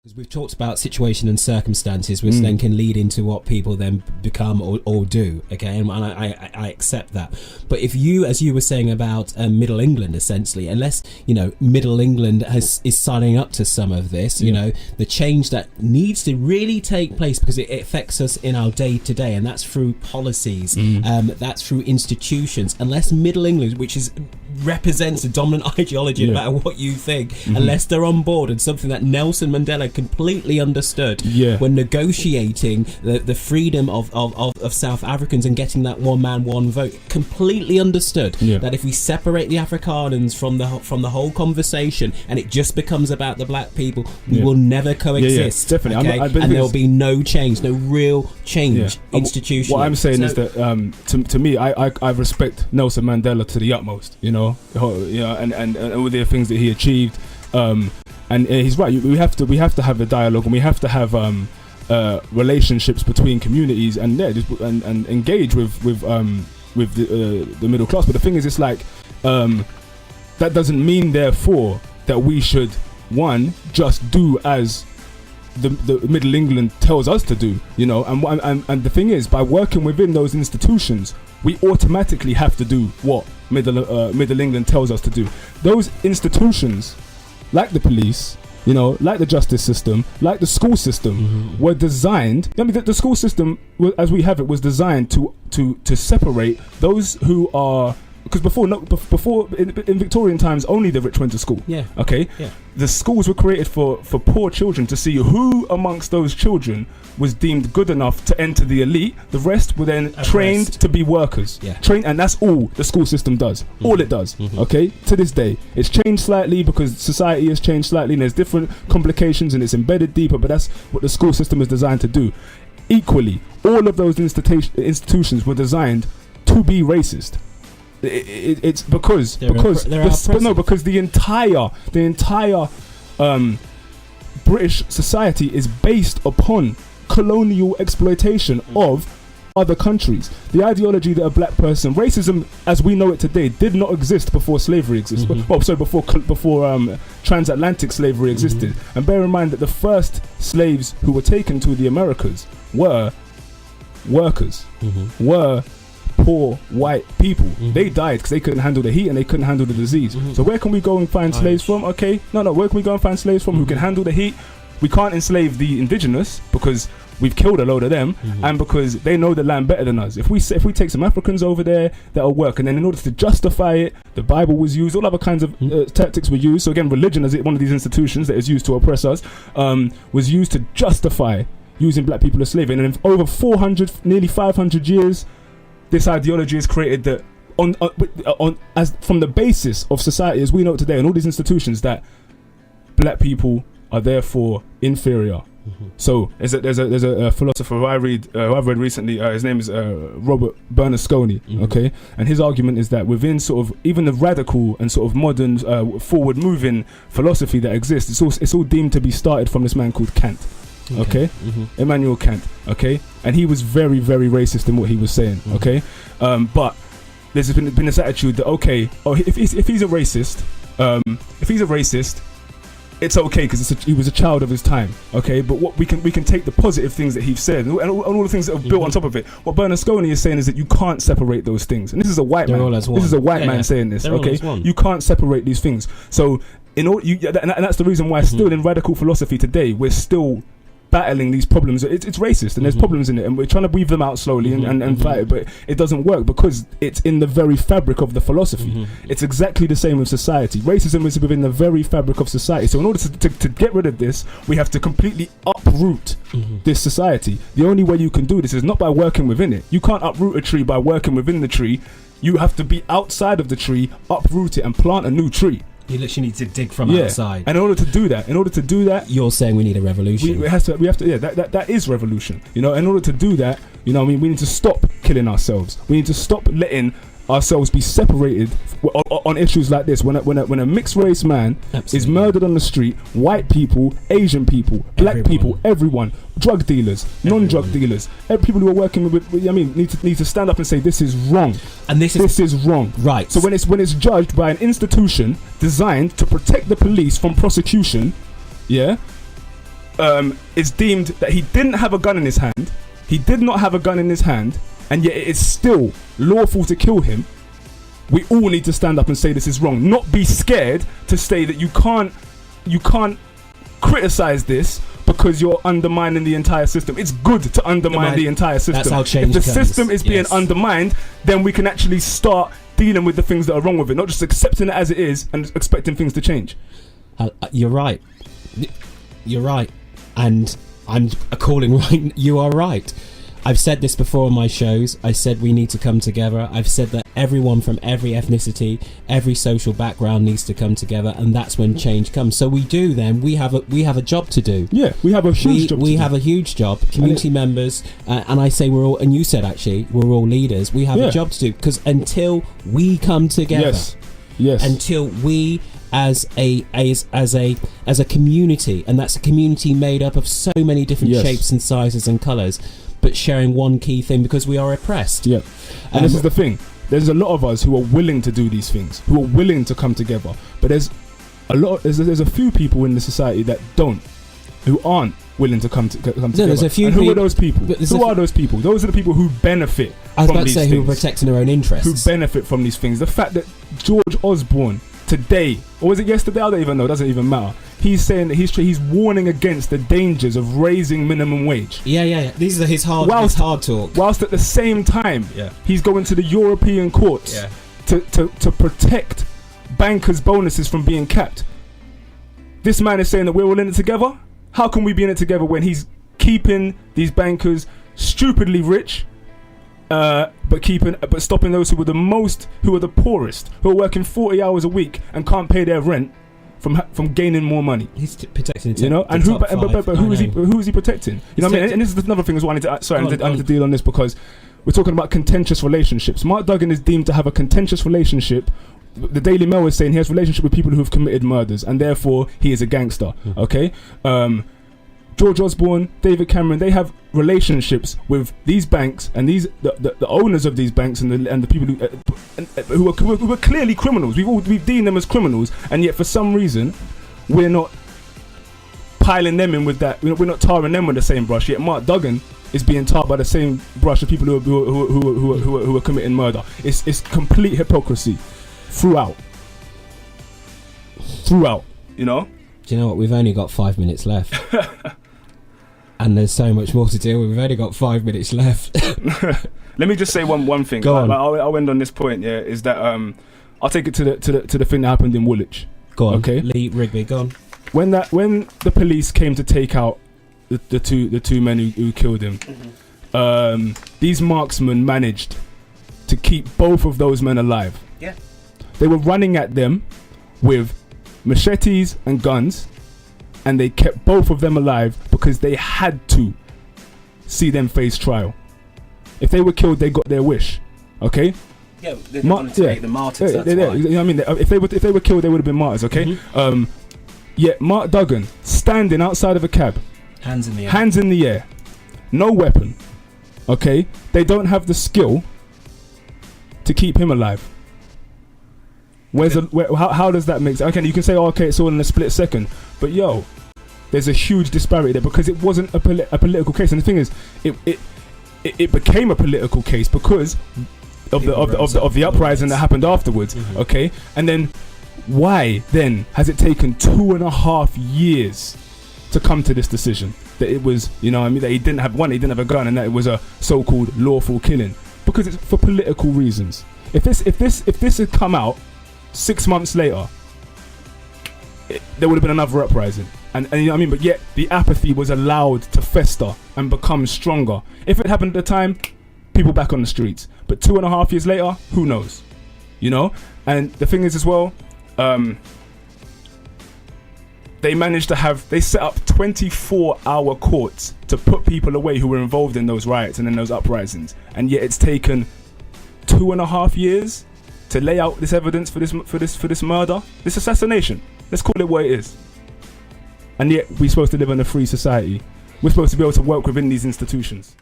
Because we've talked about situation and circumstances, which then can lead into what people then become or do. Okay, and I accept that. But if you, as you were saying about Middle England, essentially, unless Middle England is signing up to some of this, the change that needs to really take place because it affects us in our day to day, and that's through policies, that's through institutions. Unless Middle England, which represents a dominant ideology, no matter what you think, unless they're on board, and something that Nelson Mandela completely understood when negotiating the freedom of South Africans and getting that one man one vote, completely understood that if we separate the Afrikaners from the whole conversation and it just becomes about the black people, we will never coexist. Definitely. Okay? And there will be no change, no real change institutionally. What I'm saying is that to me, I respect Nelson Mandela to the utmost, and all the things that he achieved. And he's right. We have to have a dialogue, and we have to have relationships between communities, and and engage with the middle class. But the thing is, it's like that doesn't mean therefore that we should just do as the Middle England tells us to do. And the thing is, by working within those institutions, we automatically have to do what Middle England tells us to do. Those institutions, like the police, like the justice system, like the school system, were designed. I mean, the school system, as we have it, was designed to separate those who are. Because before in Victorian times, only the rich went to school. Yeah. Okay. Yeah. The schools were created for poor children to see who amongst those children was deemed good enough to enter the elite. The rest were then trained to be workers. Yeah. Trained, and that's all the school system does. All it does. Okay. To this day, it's changed slightly because society has changed slightly, and there's different complications, and it's embedded deeper. But that's what the school system is designed to do. Equally, all of those institutions were designed to be racist. It's because the entire British society is based upon colonial exploitation of other countries. The ideology that a black person, racism as we know it today, did not exist before slavery existed. Before transatlantic slavery existed. And bear in mind that the first slaves who were taken to the Americas were workers, were poor white people. They died because they couldn't handle the heat and they couldn't handle the disease. So where can we go and find slaves from? Where can we go and find slaves from who can handle the heat? We can't enslave the indigenous because we've killed a load of them, and because they know the land better than us. If we take some Africans over there, that'll work. And then in order to justify it, the Bible was used, all other kinds of tactics were used. So again, religion, as one of these institutions that is used to oppress us, was used to justify using black people as slaves. And in over 400, nearly 500 years, this ideology is created that as from the basis of society as we know it today, and all these institutions, that black people are therefore inferior. So there's a philosopher who I've read recently. His name is Robert Bernasconi. Okay, and his argument is that within sort of even the radical and sort of modern forward-moving philosophy that exists, it's all deemed to be started from this man called Kant. Okay, Immanuel Kant. Okay, and he was very, very racist in what he was saying. Okay, but there's been this attitude that if he's a racist, it's okay because he was a child of his time. Okay, but what we can take the positive things that he said and all the things that are built on top of it. What Bernasconi is saying is that you can't separate those things, and this is a white man. This is a white man saying this. Okay, you can't separate these things. So and that's the reason why still in radical philosophy today we're still battling these problems. It's racist and there's problems in it, and we're trying to weave them out slowly and fight it, but it doesn't work because it's in the very fabric of the philosophy. It's exactly the same with society. Racism is within the very fabric of society. So in order to get rid of this, we have to completely uproot this society. The only way you can do this is not by working within it. You can't uproot a tree by working within the tree. You have to be outside of the tree, uproot it and plant a new tree. You literally need to dig from outside. And in order to do that, you're saying we need a revolution. We have to. That is revolution. In order to do that, we need to stop killing ourselves. We need to stop letting ourselves be separated on issues like this. When a mixed race man is murdered on the street, white people, Asian people, black people, everyone, drug dealers, non-drug dealers, people who are working with need to stand up and say this is wrong. And this is wrong. Right. So when it's judged by an institution designed to protect the police from prosecution, is deemed that he didn't have a gun in his hand, he did not have a gun in his hand, and yet it is still lawful to kill him, we all need to stand up and say this is wrong. Not be scared to say that you can't criticize this because you're undermining the entire system. It's good to undermine the entire system. That's how change If the comes. system is being undermined, then we can actually start dealing with the things that are wrong with it, not just accepting it as it is and expecting things to change. You're right. You're right. And I'm calling right. You are right. I've said this before on my shows. I said we need to come together. I've said that everyone from every ethnicity, every social background needs to come together, and that's when change comes. So we do. Then we have a job to do. Yeah, we have a huge job. We have a huge job. Community members, and I say we're all. And you said actually we're all leaders. We have a job to do, because until we come together, yes, until we as a community, and that's a community made up of so many different shapes and sizes and colours, but sharing one key thing, because we are oppressed. Yeah, and this is the thing. There's a lot of us who are willing to do these things, who are willing to come together. But there's a few people in the society that who aren't willing to come together. There's a few. And who are those people? Who are those people? Those are the people who benefit. I was from about to these say things, who are protecting their own interests. who benefit from these things. The fact that George Osborne today, or was it yesterday? I don't even know. It doesn't even matter. He's saying that he's warning against the dangers of raising minimum wage. Yeah. These are his hard talk. Whilst at the same time, he's going to the European courts to protect bankers' bonuses from being capped. This man is saying that we're all in it together. How can we be in it together when he's keeping these bankers stupidly rich, but stopping those who are the poorest, who are working 40 hours a week and can't pay their rent from gaining more money? He's protecting the you know, and who is he protecting? You know what I mean? And this is another thing as well. I need to deal on this, because we're talking about contentious relationships. Mark Duggan is deemed to have a contentious relationship. The Daily Mail is saying he has a relationship with people who have committed murders, and therefore he is a gangster. Okay, George Osborne, David Cameron, they have relationships with these banks and the owners of these banks and the people who are clearly criminals. We've deemed them as criminals, and yet for some reason we're not piling them in with that. We're not tarring them with the same brush. Yet Mark Duggan is being tarred by the same brush of people who are committing murder. It's complete hypocrisy throughout. You know. Do you know what? We've only got 5 minutes left. And there's so much more to deal with. We've only got 5 minutes left. Let me just say one thing. Go on. I'll end on this point. Yeah, is that I'll take it to the thing that happened in Woolwich. Go on. Okay. Lee Rigby. Go on. When the police came to take out the two men who killed him, these marksmen managed to keep both of those men alive. Yeah. They were running at them with machetes and guns, and they kept both of them alive because they had to see them face trial. If they were killed, they got their wish. Okay. Yeah, they wanted to make them martyrs. That's why. You know what I mean? If they were killed, they would have been martyrs. Okay. Yet Mark Duggan standing outside of a cab, hands in the air, no weapon. Okay. They don't have the skill to keep him alive. How does that make sense? Okay, you can say, okay, it's all in a split second, but there's a huge disparity there, because it wasn't a political case, and the thing is, it became a political case because of the uprising that happened afterwards. Okay, and then why then has it taken 2.5 years to come to this decision that it was, you know what I mean, that he didn't have a gun, and that it was a so-called lawful killing? Because it's for political reasons. If this had come out 6 months later, there would have been another uprising, and you know what I mean. But yet the apathy was allowed to fester and become stronger. If it happened at the time, people back on the streets. But 2.5 years later, who knows? You know. And the thing is as well, they set up 24-hour courts to put people away who were involved in those riots and in those uprisings, and yet it's taken 2.5 years to lay out this evidence for this murder, this assassination. Let's call it what it is. And yet we're supposed to live in a free society. We're supposed to be able to work within these institutions.